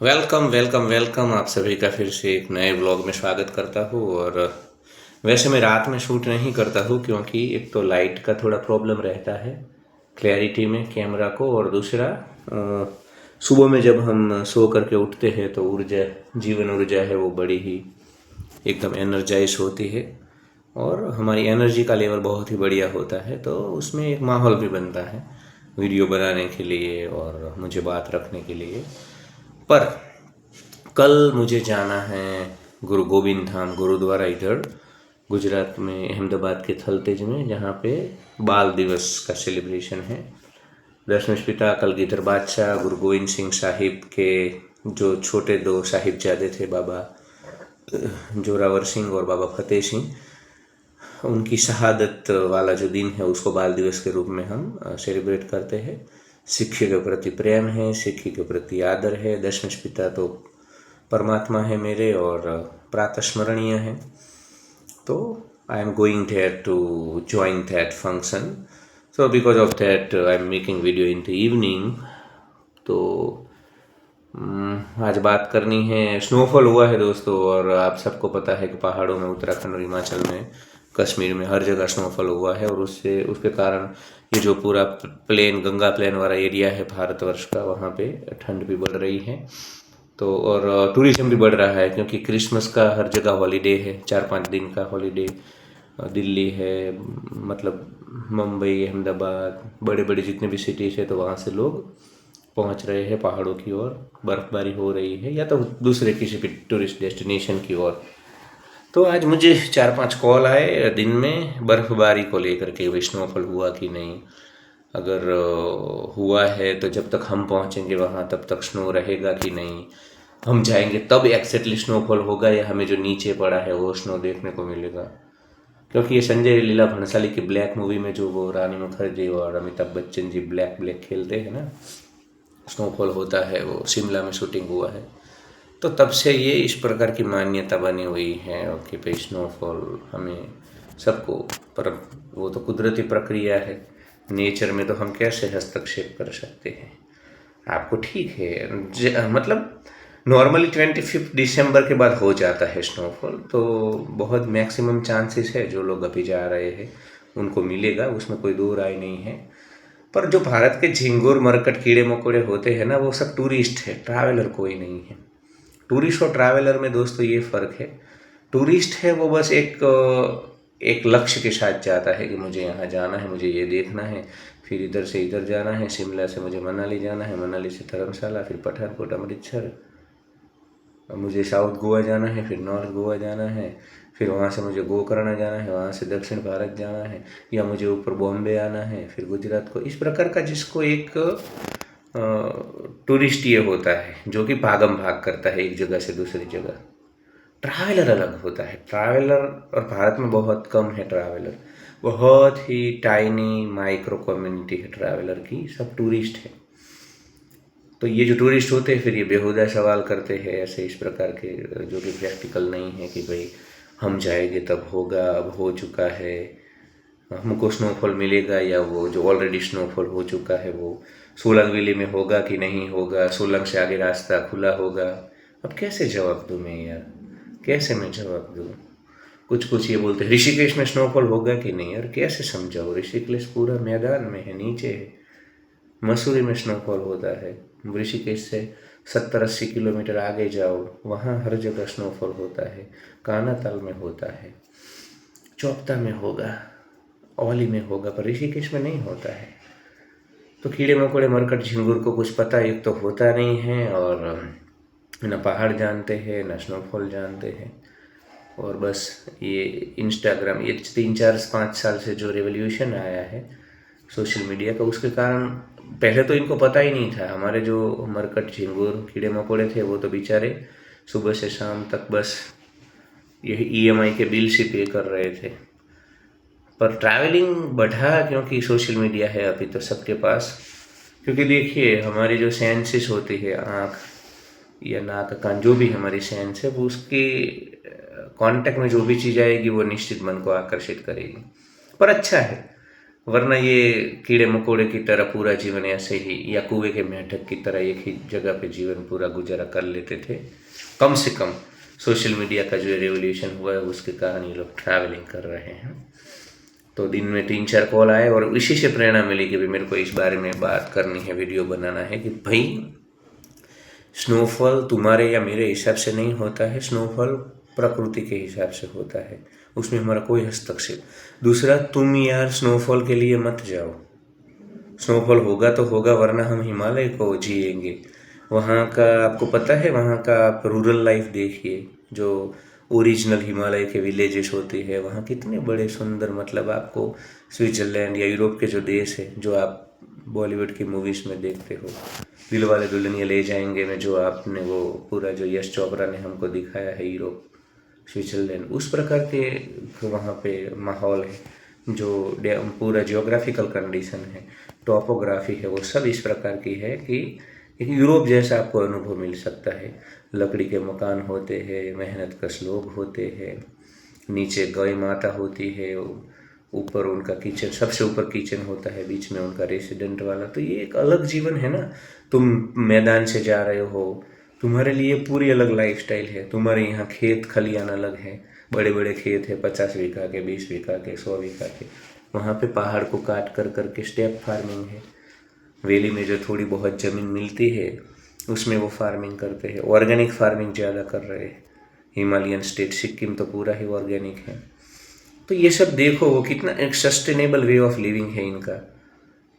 Welcome welcome welcome आप सभी का फिर से एक नए व्लॉग में स्वागत करता हूँ। और वैसे मैं रात में शूट नहीं करता हूँ क्योंकि एक तो लाइट का थोड़ा प्रॉब्लम रहता है क्लैरिटी में कैमरा को, और दूसरा सुबह में जब हम सो करके उठते हैं तो ऊर्जा, जीवन ऊर्जा है वो बड़ी ही एकदम एनर्जाइज होती है और हमारी एनर्जी का लेवल बहुत ही बढ़िया होता है। तो उसमें एक माहौल भी बनता है वीडियो बनाने के लिए और मुझे बात रखने के लिए। पर कल मुझे जाना है गुरु गोविंद धाम गुरुद्वारा, इधर गुजरात में अहमदाबाद के थलतेज में, जहाँ पे बाल दिवस का सेलिब्रेशन है। दशमेश पिता अकल गिदर बादशाह गुरु गोविंद सिंह साहिब के जो छोटे दो साहिबजादे थे, बाबा जोरावर सिंह और बाबा फतेह सिंह, उनकी शहादत वाला जो दिन है उसको बाल दिवस के रूप में हम सेलिब्रेट करते हैं। सिक्खी के प्रति प्रेम है, सिक्खी के प्रति आदर है। दशमेश पिता तो परमात्मा है मेरे और प्रातस्मरणीय है। तो I am going there to join that function. So because of that I am making video in the evening. तो आज बात करनी है, स्नोफॉल हुआ है दोस्तों, और आप सबको पता है कि पहाड़ों में, उत्तराखंड और हिमाचल में, कश्मीर में हर जगह स्नोफॉल हुआ है। और उससे उसके कारण ये जो पूरा प्लेन, गंगा प्लेन वाला एरिया है भारतवर्ष का, वहाँ पे ठंड भी बढ़ रही है। तो और टूरिज्म भी बढ़ रहा है क्योंकि क्रिसमस का हर जगह हॉलीडे है, 4-5 दिन का हॉलीडे। दिल्ली है, मतलब मुंबई, अहमदाबाद, बड़े बड़े जितने भी सिटीज़ है, तो वहाँ से लोग पहुँच रहे हैं पहाड़ों की ओर। बर्फ़बारी हो रही है या तो दूसरे किसी भी टूरिस्ट डेस्टिनेशन की ओर। तो आज मुझे 4-5 कॉल आए दिन में बर्फ़बारी को लेकर के, भी स्नोफॉल हुआ कि नहीं। अगर हुआ है तो जब तक हम पहुंचेंगे वहां तब तक स्नो रहेगा कि नहीं, हम जाएंगे तब एक्जैक्टली स्नोफॉल होगा या हमें जो नीचे पड़ा है वो स्नो देखने को मिलेगा। क्योंकि ये संजय लीला भंसाली की ब्लैक मूवी में जो वो रानी मुखर्जी और अमिताभ बच्चन जी ब्लैक ब्लैक खेलते हैं ना, स्नोफॉल होता है, वो शिमला में शूटिंग हुआ है। तो तब से ये इस प्रकार की मान्यता बनी हुई है कि भाई स्नोफॉल हमें सबको, पर वो तो कुदरती प्रक्रिया है, नेचर में तो हम कैसे हस्तक्षेप कर सकते हैं। आपको ठीक है, मतलब नॉर्मली 25 दिसंबर के बाद हो जाता है स्नोफॉल, तो बहुत मैक्सिमम चांसेस है जो लोग अभी जा रहे हैं उनको मिलेगा, उसमें कोई दो राय नहीं है। पर जो भारत के झिंगुर मरकट कीड़े मकोड़े होते हैं ना, वो सब टूरिस्ट है, ट्रैवलर कोई नहीं है। टूरिस्ट और ट्रैवलर में दोस्तों ये फ़र्क है। टूरिस्ट है वो बस एक लक्ष्य के साथ जाता है कि मुझे यहाँ जाना है, मुझे ये देखना है, फिर इधर से इधर जाना है, शिमला से मुझे मनाली जाना है, मनाली से धर्मशाला, फिर पठानकोट, अमृतसर, मुझे साउथ गोवा जाना है, फिर नॉर्थ गोवा जाना है, फिर वहाँ से मुझे गोकर्ण जाना है, वहाँ से दक्षिण भारत जाना है, या मुझे ऊपर बॉम्बे आना है, फिर गुजरात को। इस प्रकार का जिसको एक टूरिस्ट ये होता है जो कि भागम भाग करता है एक जगह से दूसरी जगह। ट्रैवलर अलग होता है। ट्रैवलर, और भारत में बहुत कम है ट्रैवलर, बहुत ही टाइनी माइक्रो कम्युनिटी है ट्रैवलर की, सब टूरिस्ट है। तो ये जो टूरिस्ट होते हैं फिर ये बेहुदा सवाल करते हैं ऐसे इस प्रकार के, जो कि प्रैक्टिकल नहीं है कि भाई हम जाएंगे तब होगा, अब हो चुका है, हमको स्नोफॉल मिलेगा, या वो जो ऑलरेडी स्नोफॉल हो चुका है वो सोलंग वैली में होगा कि नहीं होगा, सोलंग से आगे रास्ता खुला होगा। अब कैसे जवाब दूँ मैं यार, कैसे मैं जवाब दूँ। कुछ कुछ ये बोलते हैं ऋषिकेश में स्नोफॉल होगा कि नहीं, यार कैसे समझाओ। ऋषिकेश पूरा मैदान में है, नीचे है। मसूरी में स्नोफॉल होता है, ऋषिकेश से 70-80 किलोमीटर आगे जाओ, वहाँ हर जगह स्नोफॉल होता है। कानाताल में होता है, चौपता में होगा, औली में होगा, पर ऋषिकेश में नहीं होता है। तो कीड़े मकोड़े मरकट झिंगुर को कुछ पता एक तो होता नहीं है, और न पहाड़ जानते हैं न स्नोफॉल जानते हैं। और बस ये इंस्टाग्राम, ये 3-4-5 साल से जो रेवोल्यूशन आया है सोशल मीडिया का, उसके कारण पहले तो इनको पता ही नहीं था। हमारे जो मरकट झिंगुर कीड़े मकोड़े थे वो तो बेचारे सुबह से शाम तक बस यही EMI के बिल से पे कर रहे थे। पर ट्रैवलिंग बढ़ा क्योंकि सोशल मीडिया है अभी तो सबके पास। क्योंकि देखिए हमारी जो सेंसेस होती है, आँख या नाक कान, जो भी हमारी सेंस है, वो उसकी कांटेक्ट में जो भी चीज़ आएगी वो निश्चित मन को आकर्षित करेगी। पर अच्छा है, वरना ये कीड़े मकोड़े की तरह पूरा जीवन ऐसे ही, या कुएं के मेंढक की तरह एक ही जगह पे जीवन पूरा गुजारा कर लेते थे। कम से कम सोशल मीडिया का जो रेवोल्यूशन हुआ है उसके कारण ये लोग ट्रैवलिंग कर रहे हैं। तो दिन में 3-4 कॉल आए और इसी से प्रेरणा मिली कि भाई मेरे को इस बारे में बात करनी है, वीडियो बनाना है कि भाई स्नोफॉल तुम्हारे या मेरे हिसाब से नहीं होता है, स्नोफॉल प्रकृति के हिसाब से होता है, उसमें हमारा कोई हस्तक्षेप। दूसरा, तुम यार स्नोफॉल के लिए मत जाओ, स्नोफॉल होगा तो होगा, वरना हम हिमालय को जिएंगे। वहाँ का आपको पता है, वहाँ का आप रूरल लाइफ देखिए, जो ओरिजिनल हिमालय के विलेजेस होती है वहाँ कितने बड़े सुंदर, मतलब आपको स्विट्जरलैंड या यूरोप के जो देश है जो आप बॉलीवुड की मूवीज़ में देखते हो, दिलवाले दुल्हनिया ले जाएंगे में जो आपने वो पूरा जो यश चोपड़ा ने हमको दिखाया है यूरोप, स्विट्जरलैंड, उस प्रकार के वहाँ पे माहौल है। जो पूरा जियोग्राफिकल कंडीशन है, टॉपोग्राफी है, वो सब इस प्रकार की है कि एक यूरोप जैसा आपको अनुभव मिल सकता है। लकड़ी के मकान होते हैं, मेहनत कश लोग होते हैं, नीचे गाय माता होती है, ऊपर उनका किचन, सबसे ऊपर किचन होता है, बीच में उनका रेसिडेंट वाला। तो ये एक अलग जीवन है ना। तुम मैदान से जा रहे हो, तुम्हारे लिए पूरी अलग लाइफस्टाइल है। तुम्हारे यहाँ खेत खलियान अलग है, बड़े बड़े खेत है, 50 बीघा के, 20 बीघा के, 100 बीघा के। वहाँ पे पहाड़ को काट कर करके स्टेप फार्मिंग है। वैली में जो थोड़ी बहुत ज़मीन मिलती है उसमें वो फार्मिंग करते हैं, ऑर्गेनिक फार्मिंग ज़्यादा कर रहे हैं। हिमालयन स्टेट सिक्किम तो पूरा ही ऑर्गेनिक है। तो ये सब देखो, वो कितना एक सस्टेनेबल वे ऑफ लिविंग है इनका।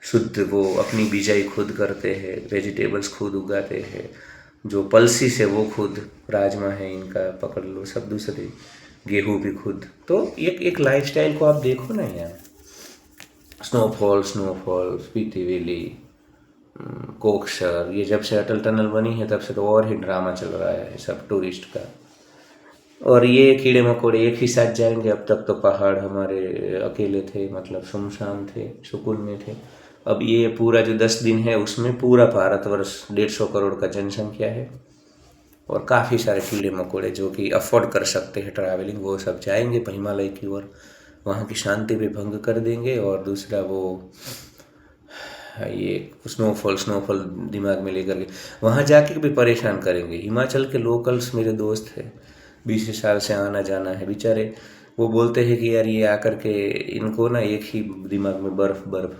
शुद्ध वो अपनी बिजाई खुद करते हैं, वेजिटेबल्स खुद उगाते हैं, जो पल्सिस है वो खुद, राजमा है इनका पकड़ लो, सब दूसरे, गेहूँ भी खुद। तो एक लाइफस्टाइल को आप देखो ना यार। स्नोफॉल स्पीति वैली, कोकसर, ये जब से अटल टनल बनी है तब से तो और ही ड्रामा चल रहा है सब टूरिस्ट का। और ये कीड़े मकोड़े एक ही साथ जाएंगे। अब तक तो पहाड़ हमारे अकेले थे, मतलब सुनसान थे, सुकून में थे। अब ये पूरा जो 10 दिन है उसमें पूरा भारतवर्ष 150 करोड़ का जनसंख्या है, और काफ़ी सारे कीड़े मकोड़े जो कि अफोर्ड कर सकते हैं ट्रैवलिंग, वो सब जाएंगे हिमालय की ओर। वहाँ की शांति भी भंग कर देंगे। और दूसरा वो ये स्नोफॉल दिमाग में लेकर के वहाँ जाके भी परेशान करेंगे। हिमाचल के लोकल्स मेरे दोस्त हैं, 20 साल से आना जाना है बेचारे, वो बोलते हैं कि यार ये आकर के इनको ना एक ही दिमाग में बर्फ़ बर्फ़,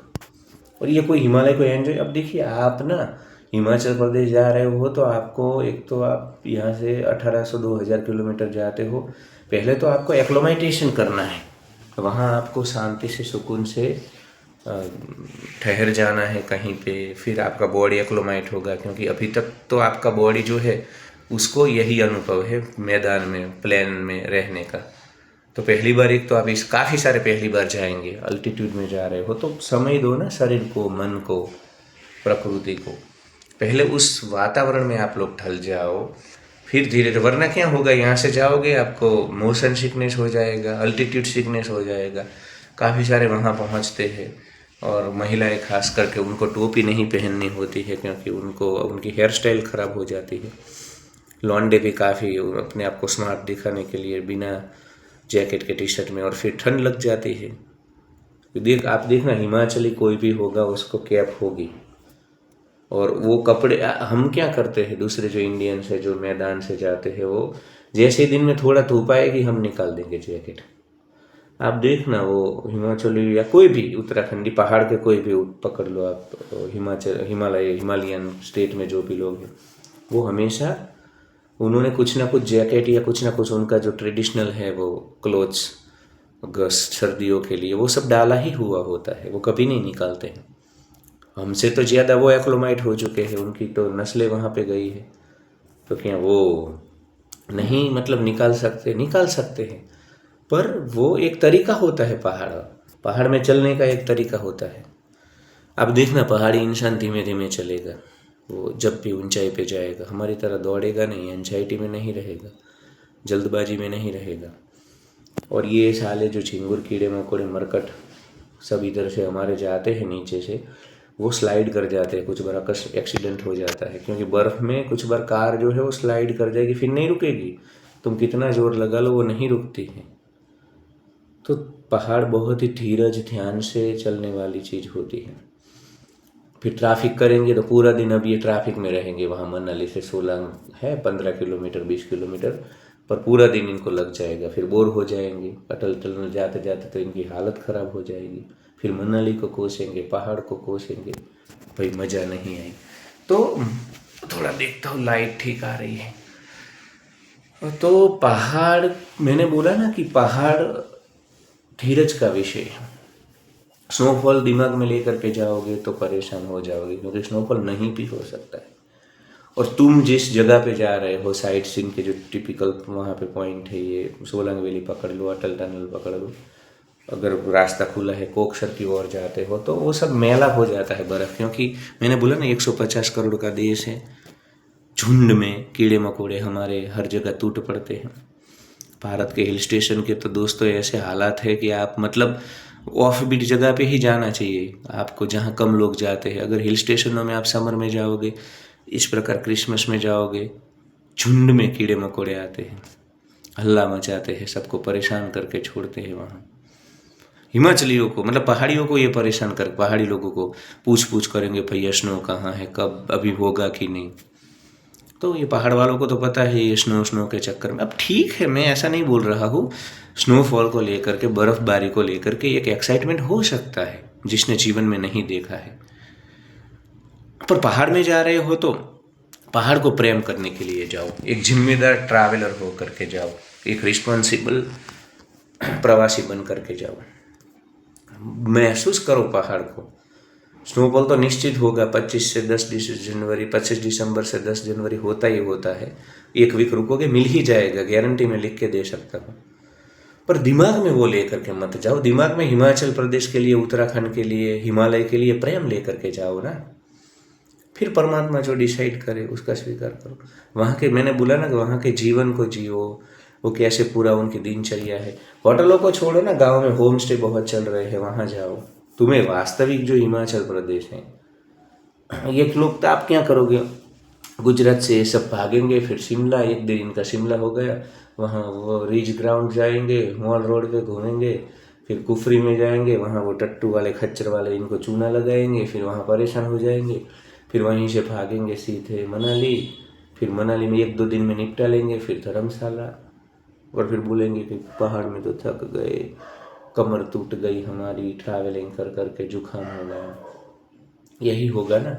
और ये कोई हिमालय को एंजॉय। अब देखिए आप ना हिमाचल प्रदेश जा रहे हो तो आपको, एक तो आप यहाँ से 1800-2000 किलोमीटर जाते हो, पहले तो आपको एक्लोमाइटेशन करना है, वहाँ आपको शांति से सुकून से ठहर जाना है कहीं पे, फिर आपका बॉडी एक्लोमाइट होगा। क्योंकि अभी तक तो आपका बॉडी जो है उसको यही अनुभव है मैदान में, प्लेन में रहने का। तो पहली बार, एक तो आप इस काफ़ी सारे पहली बार जाएंगे, अल्टीट्यूड में जा रहे हो, तो समय दो ना शरीर को, मन को, प्रकृति को। पहले उस वातावरण में आप लोग ढल जाओ, फिर धीरे धीरे, वरना क्या होगा, यहाँ से जाओगे आपको मोशन सिकनेस हो जाएगा, अल्टीट्यूड सिकनेस हो जाएगा। काफ़ी सारे वहाँ पहुँचते हैं, और महिलाएं खास करके उनको टोपी नहीं पहननी होती है क्योंकि उनको उनकी हेयर स्टाइल ख़राब हो जाती है। लॉन्डे भी काफ़ी अपने आप को स्मार्ट दिखाने के लिए बिना जैकेट के, टी शर्ट में, और फिर ठंड लग जाती है। आप देखना हिमाचली कोई भी होगा उसको कैप होगी, और वो कपड़े हम क्या करते हैं, दूसरे जो इंडियंस है जो मैदान से जाते हैं, वो जैसे दिन में थोड़ा धूप आएगी हम निकाल देंगे जैकेट। आप देखना वो हिमाचली या कोई भी उत्तराखंडी, पहाड़ के कोई भी पकड़ लो आप, हिमालयन स्टेट में जो भी लोग हैं, वो हमेशा उन्होंने कुछ ना कुछ जैकेट या कुछ ना कुछ उनका जो ट्रेडिशनल है वो क्लोथ्स, सर्दियों के लिए वो सब डाला ही हुआ होता है, वो कभी नहीं निकालते हैं। हमसे तो ज़्यादा वो एक्लोमाइट हो चुके हैं, उनकी तो नस्लें वहाँ पे गई है, तो क्या वो नहीं, मतलब निकाल सकते हैं, पर वो एक तरीका होता है, पहाड़ में चलने का एक तरीका होता है। अब देखना पहाड़ी इंसान धीमे धीमे चलेगा, वो जब भी ऊंचाई पे जाएगा हमारी तरह दौड़ेगा नहीं, एंजाइटी में नहीं रहेगा, जल्दबाजी में नहीं रहेगा। और ये साले जो झिंगुर, कीड़े मकोड़े, मरकट सब इधर से हमारे जाते हैं नीचे से, वो स्लाइड कर जाते हैं, कुछ बार एक्सीडेंट हो जाता है, क्योंकि बर्फ़ में कुछ बार कार जो है वो स्लाइड कर जाएगी, फिर नहीं रुकेगी, तुम कितना ज़ोर लगा लो वो नहीं रुकती है। तो पहाड़ बहुत ही धीरज ध्यान से चलने वाली चीज़ होती है। फिर ट्रैफिक करेंगे तो पूरा दिन अब ये ट्रैफिक में रहेंगे। वहाँ मनाली से सोलांग है 15 किलोमीटर 20 किलोमीटर, पर पूरा दिन इनको लग जाएगा। फिर बोर हो जाएंगे, अटल टनल जाते जाते तो इनकी हालत ख़राब हो जाएगी। फिर मनाली को कोसेंगे, पहाड़ को कोसेंगे, भाई मज़ा नहीं आई। तो थोड़ा देखता हूँ लाइट ठीक आ रही है। तो पहाड़, मैंने बोला ना कि पहाड़ धीरज का विषय है। स्नोफॉल दिमाग में लेकर के जाओगे तो परेशान हो जाओगे, क्योंकि स्नोफॉल नहीं भी हो सकता है। और तुम जिस जगह पे जा रहे हो, साइट सीन के जो टिपिकल वहाँ पे पॉइंट है, ये सोलंग वैली पकड़ लो, अटल टनल पकड़ लो, अगर रास्ता खुला है कोकसर की ओर जाते हो तो वो सब मैला हो जाता है बर्फ़। क्योंकि मैंने बोला ना 150 करोड़ का देश है, झुंड में कीड़े मकोड़े हमारे हर जगह टूट पड़ते हैं। भारत के हिल स्टेशन के तो दोस्तों ऐसे हालात है कि आप मतलब ऑफ बीट जगह पे ही जाना चाहिए आपको, जहाँ कम लोग जाते हैं। अगर हिल स्टेशनों में आप समर में जाओगे, इस प्रकार क्रिसमस में जाओगे, झुंड में कीड़े मकोड़े आते हैं, हल्ला मचाते हैं, सबको परेशान करके छोड़ते हैं। वहाँ हिमाचलियों को मतलब पहाड़ियों को ये परेशान कर, पहाड़ी लोगों को पूछ पूछ करेंगे भैया स्नो कहाँ है, कब अभी होगा कि नहीं। तो ये पहाड़ वालों को तो पता है ये स्नो के चक्कर में। अब ठीक है, मैं ऐसा नहीं बोल रहा हूँ, स्नोफॉल को लेकर के, बर्फबारी को लेकर के एक एक्साइटमेंट हो सकता है जिसने जीवन में नहीं देखा है। पर पहाड़ में जा रहे हो तो पहाड़ को प्रेम करने के लिए जाओ, एक जिम्मेदार ट्रैवलर हो करके जाओ, एक रिस्पॉन्सिबल प्रवासी बन करके जाओ, महसूस करो पहाड़ को। स्नोफॉल तो निश्चित होगा 25 दिसंबर से 10 जनवरी होता ही होता है। एक वीक रुकोगे मिल ही जाएगा, गारंटी में लिख के दे सकता हूँ। पर दिमाग में वो लेकर के मत जाओ, दिमाग में हिमाचल प्रदेश के लिए, उत्तराखंड के लिए, हिमालय के लिए प्रेम लेकर के जाओ ना। फिर परमात्मा जो डिसाइड करे उसका स्वीकार करो। वहाँ के, मैंने बोला ना कि वहाँ के जीवन को जियो, वो कैसे पूरा उनकी दिनचर्या है। होटलों को छोड़ो ना, गाँव में होम स्टे बहुत चल रहे हैं, वहाँ जाओ। तुम्हें वास्तविक जो हिमाचल प्रदेश है, ये लोग तो आप क्या करोगे, गुजरात से ये सब भागेंगे, फिर शिमला, एक दिन इनका शिमला हो गया, वहाँ वो रिज ग्राउंड जाएंगे, मॉल रोड पे घूमेंगे, फिर कुफरी में जाएंगे, वहाँ वो टट्टू वाले खच्चर वाले इनको चूना लगाएंगे, फिर वहाँ परेशान हो जाएंगे, फिर वहीं से भागेंगे सीधे मनाली, फिर मनाली में 1-2 दिन में निपटा लेंगे, फिर धर्मशाला, और फिर बोलेंगे कि पहाड़ में तो थक गए, कमर टूट गई हमारी, ट्रैवलिंग कर करके जुकाम हो गया। यही होगा ना।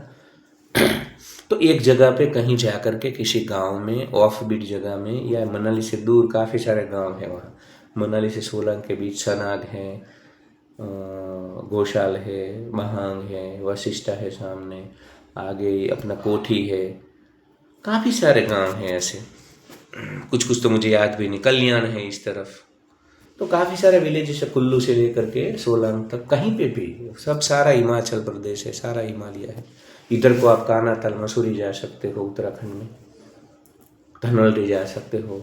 तो एक जगह पे कहीं जा कर के किसी गांव में, ऑफ बीट जगह में, या मनाली से दूर काफ़ी सारे गांव हैं वहाँ, मनाली से सोलंग के बीच सनाग है, गौशाल है, महांग है, वशिष्ठा है, सामने आगे अपना कोठी है, काफ़ी सारे गांव हैं ऐसे। कुछ कुछ तो मुझे याद भी नहीं, कल्याण है इस तरफ। तो काफ़ी सारे विलेज है, कुल्लू से लेकर के सोलांग तक, कहीं पे भी सब सारा हिमाचल प्रदेश है, सारा हिमालय है। इधर को आप कानातल मसूरी जा सकते हो, उत्तराखंड में धनौल्टी जा सकते हो।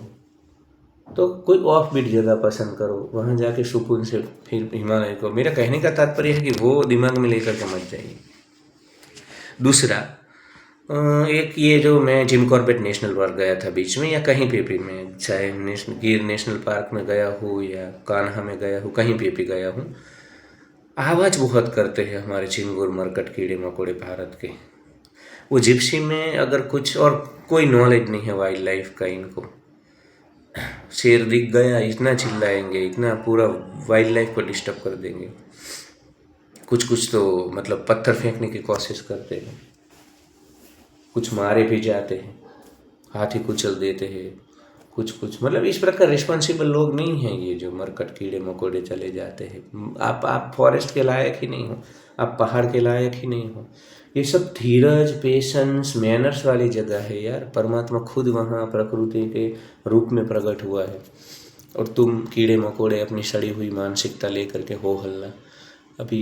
तो कोई ऑफ बीट जगह पसंद करो, वहाँ जाके सुकून से फिर हिमालय को। मेरा कहने का तात्पर्य है कि वो दिमाग में लेकर के मत जाइए। दूसरा, एक ये जो मैं जिम कॉर्बेट नेशनल पार्क गया था बीच में, या कहीं पे भी मैं, चाहे गिर नेशनल पार्क में गया हूँ या कान्हा में गया हूँ, कहीं पे भी गया हूँ, आवाज़ बहुत करते हैं हमारे चिंगूर मरकट कीड़े मकोड़े भारत के। वो जिप्सी में अगर कुछ और कोई नॉलेज नहीं है वाइल्ड लाइफ का, इनको शेर दिख गया इतना चिल्लाएंगे, इतना पूरा वाइल्ड लाइफ को डिस्टर्ब कर देंगे। कुछ कुछ तो मतलब पत्थर फेंकने की कोशिश करते हैं, कुछ मारे भी जाते हैं, हाथी कुचल देते हैं, कुछ मतलब इस प्रकार रिस्पॉन्सिबल लोग नहीं हैं ये जो मरकट कीड़े मकोड़े चले जाते हैं। आप फॉरेस्ट के लायक ही नहीं हो, आप पहाड़ के लायक ही नहीं हो। ये सब धीरज, पेशेंस, मैनर्स वाली जगह है यार। परमात्मा खुद वहाँ प्रकृति के रूप में प्रकट हुआ है, और तुम कीड़े मकोड़े अपनी सड़ी हुई मानसिकता लेकर के हो हल्ला। अभी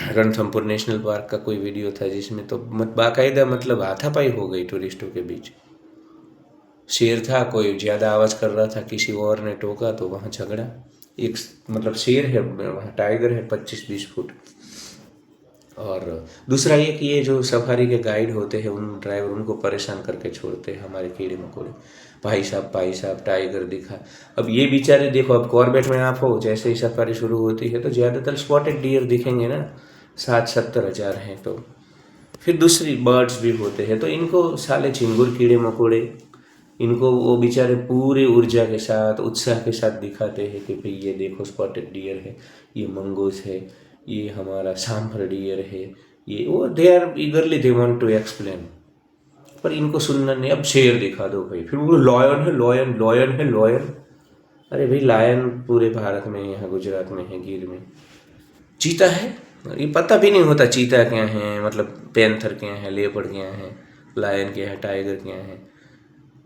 रणथंभौर नेशनल पार्क का कोई वीडियो था जिसमें तो बाकायदा मतलब हाथापाई हो गई टूरिस्टों के बीच। शेर था, कोई ज़्यादा आवाज़ कर रहा था, किसी और ने टोका तो वहाँ झगड़ा। एक मतलब शेर है वहाँ, टाइगर है 25-20 फुट, और दूसरा ये कि ये जो सफारी के गाइड होते हैं उन ड्राइवर उनको परेशान करके छोड़ते हैं हमारे कीड़े मकोड़े। भाई साहब टाइगर दिखा। अब ये बेचारे देखो, अब कॉर्बेट में आप हो, जैसे ही सफारी शुरू होती है तो ज़्यादातर स्पॉटेड डियर दिखेंगे ना, 60-70 हज़ार हैं। तो फिर दूसरी बर्ड्स भी होते हैं, तो इनको साले झिंगुर कीड़े मकोड़े, इनको वो बेचारे पूरी ऊर्जा के साथ उत्साह के साथ दिखाते हैं कि भाई ये देखो स्पॉटेड डियर है, ये मंगूस है, ये हमारा सांभर डियर है, ये वो they are eagerly they want to explain. पर इनको सुनना नहीं। अब शेर दिखा दो भाई, फिर वो लॉयन है, लॉयन है लॉयन। अरे भाई लायन पूरे भारत में, यहाँ गुजरात में है, गिर में। चीता है, ये पता भी नहीं होता चीता क्या है, मतलब पैंथर क्या है, लेपर्ड क्या है, लायन क्या है, टाइगर क्या है,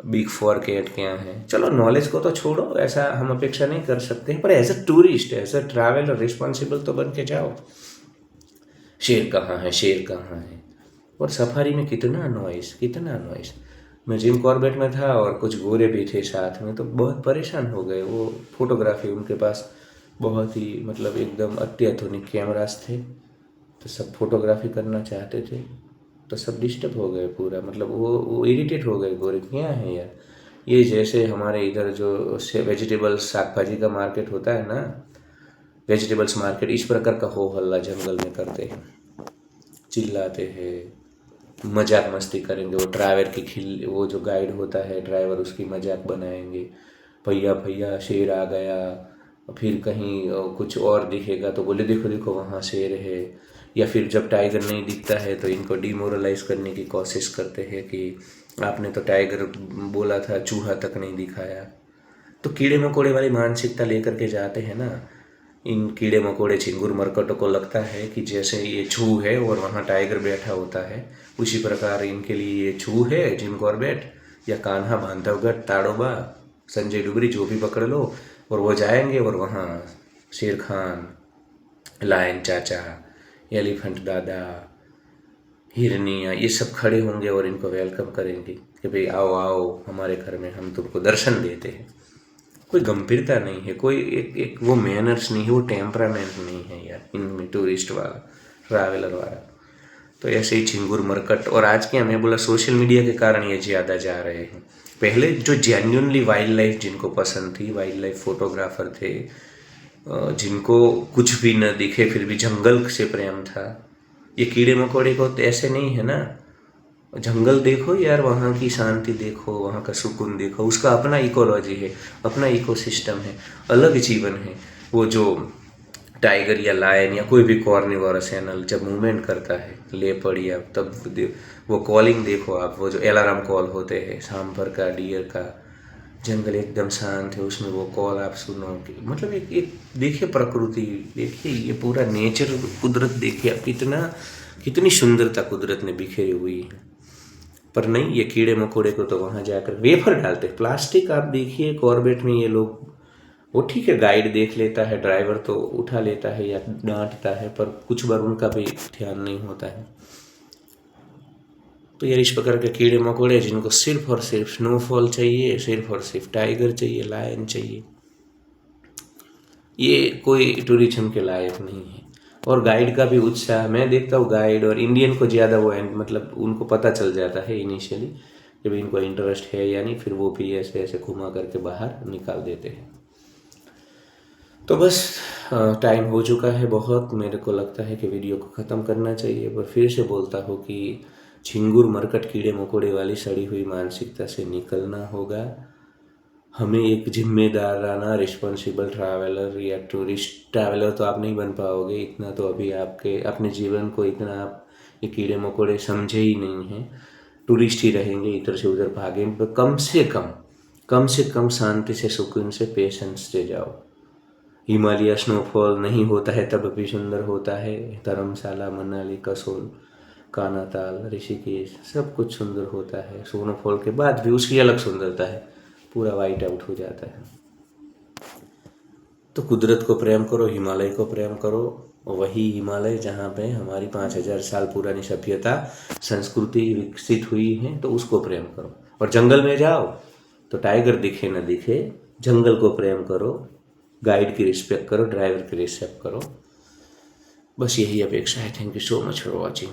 बिग फोर कैट क्या है। चलो नॉलेज को तो छोड़ो, ऐसा हम अपेक्षा नहीं कर सकते, पर as a tourist, as a traveller responsible तो बन के जाओ। शेर कहाँ है, शेर कहाँ है। और सफारी में कितना नॉइस, कितना नॉइस। मैं जिम कॉर्बेट में था और कुछ गोरे भी थे साथ में, तो बहुत परेशान हो गए वो। फोटोग्राफी उनके पास बहुत ही मतलब एकदम अत्याधुनिक कैमरास थे, तो सब फोटोग्राफी करना चाहते थे, तो सब डिस्टर्ब हो गए पूरा। मतलब वो इरिटेट हो गए, गोरे क्या है यार। ये जैसे हमारे इधर जो से वेजिटेबल्स साग भाजी का मार्केट होता है ना, वेजिटेबल्स मार्केट, इस प्रकार का हो हल्ला जंगल में करते हैं, चिल्लाते हैं, मजाक मस्ती करेंगे। वो ड्राइवर की खिल, वो जो गाइड होता है ड्राइवर, उसकी मजाक बनाएंगे, भैया भैया शेर आ गया। फिर कहीं कुछ और दिखेगा तो बोले देखो देखो वहाँ शेर है। या फिर जब टाइगर नहीं दिखता है तो इनको डिमोरलाइज करने की कोशिश करते हैं कि आपने तो टाइगर बोला था, चूहा तक नहीं दिखाया। तो कीड़े मकोड़े वाली मानसिकता लेकर के जाते हैं ना। इन कीड़े मकोड़े झिंगुर मरकटों को लगता है कि जैसे ये छू है और वहाँ टाइगर बैठा होता है, उसी प्रकार इनके लिए ये छू है जिम कॉर्बेट या कान्हा, बांधवगढ़, ताड़ोबा, संजय डुगरी, जो भी पकड़ लो, और वो जाएंगे और वहाँ शेर खान, लायन चाचा, एलिफेंट दादा, हिरनिया, ये सब खड़े होंगे और इनको वेलकम करेंगे कि भाई आओ आओ हमारे घर में, हम तुमको दर्शन देते हैं। कोई गंभीरता नहीं है, कोई एक वो मैनर्स नहीं है, वो टेम्परामेंट नहीं है यार इनमें, टूरिस्ट वाला, ट्रैवलर वाला। तो ऐसे ही झिंगुर मरकट। और आज क्या, मैं बोला सोशल मीडिया के कारण ये ज़्यादा जा रहे हैं। पहले जो जेन्युइनली वाइल्ड लाइफ जिनको पसंद थी, वाइल्ड लाइफ फोटोग्राफर थे, जिनको कुछ भी न दिखे फिर भी जंगल से प्रेम था। ये कीड़े मकोड़े को तो ऐसे नहीं है ना। जंगल देखो यार, वहाँ की शांति देखो, वहाँ का सुकून देखो, उसका अपना इकोलॉजी है, अपना इकोसिस्टम है, अलग जीवन है। वो जो टाइगर या लायन या कोई भी कॉर्निवोरस एनिमल जब मूवमेंट करता है, लेपर्ड या, तब वो कॉलिंग देखो आप, वो जो अलार्म कॉल होते हैं सांभर का, डियर का, जंगल एकदम शांत है, उसमें वो कॉल आप सुनो। मतलब एक देखिए प्रकृति, देखिए ये पूरा नेचर, कुदरत देखिए आप, कितनी सुंदरता कुदरत ने बिखेरी हुई है। पर नहीं, ये कीड़े मकोड़े को तो वहाँ जाकर वेफर डालते। प्लास्टिक आप देखिए कॉर्बेट में, ये लोग, वो ठीक है गाइड देख लेता है, ड्राइवर तो उठा लेता है या डांटता है, पर कुछ बार उनका भी ध्यान नहीं होता है। तो यार इस प्रकार के कीड़े मकोड़े जिनको सिर्फ और सिर्फ स्नोफॉल चाहिए, सिर्फ और सिर्फ टाइगर चाहिए, लायन चाहिए, ये कोई टूरिज्म के लायक नहीं है। और गाइड का भी उत्साह, मैं देखता हूँ गाइड और इंडियन को ज़्यादा वो मतलब उनको पता चल जाता है इनिशियली जब इनको इंटरेस्ट है या नहीं, फिर वो भी ऐसे ऐसे घुमा करके बाहर निकाल देते हैं। तो बस टाइम हो चुका है बहुत, मेरे को लगता है कि वीडियो को ख़त्म करना चाहिए। पर फिर से बोलता हूँ कि झिंगुर मरकट कीड़े मकोड़े वाली सड़ी हुई मानसिकता से निकलना होगा। हमें एक जिम्मेदाराना रिस्पॉन्सिबल ट्रैवलर या टूरिस्ट, ट्रैवलर तो आप नहीं बन पाओगे इतना, तो अभी आपके अपने जीवन को इतना आप ये कीड़े मकोड़े समझे ही नहीं हैं। टूरिस्ट ही रहेंगे, इधर से उधर भागेंगे, पर कम से कम शांति से, सुकून से, पेशेंस से जाओ। हिमालय स्नोफॉल नहीं होता है तब भी सुंदर होता है। धर्मशाला, मनाली, कसोल, कानाताल, ऋषिकेश, सब कुछ सुंदर होता है। स्नोफॉल के बाद भी उसकी अलग सुंदरता है, पूरा वाइट आउट हो जाता है। तो कुदरत को प्रेम करो, हिमालय को प्रेम करो, वही हिमालय जहाँ पे हमारी 5000 साल पुरानी सभ्यता, संस्कृति विकसित हुई है, तो उसको प्रेम करो। और जंगल में जाओ तो टाइगर दिखे न दिखे, जंगल को प्रेम करो, गाइड की रिस्पेक्ट करो, ड्राइवर की रिस्पेक्ट करो। बस यही अपेक्षा है। Thank you so much for watching.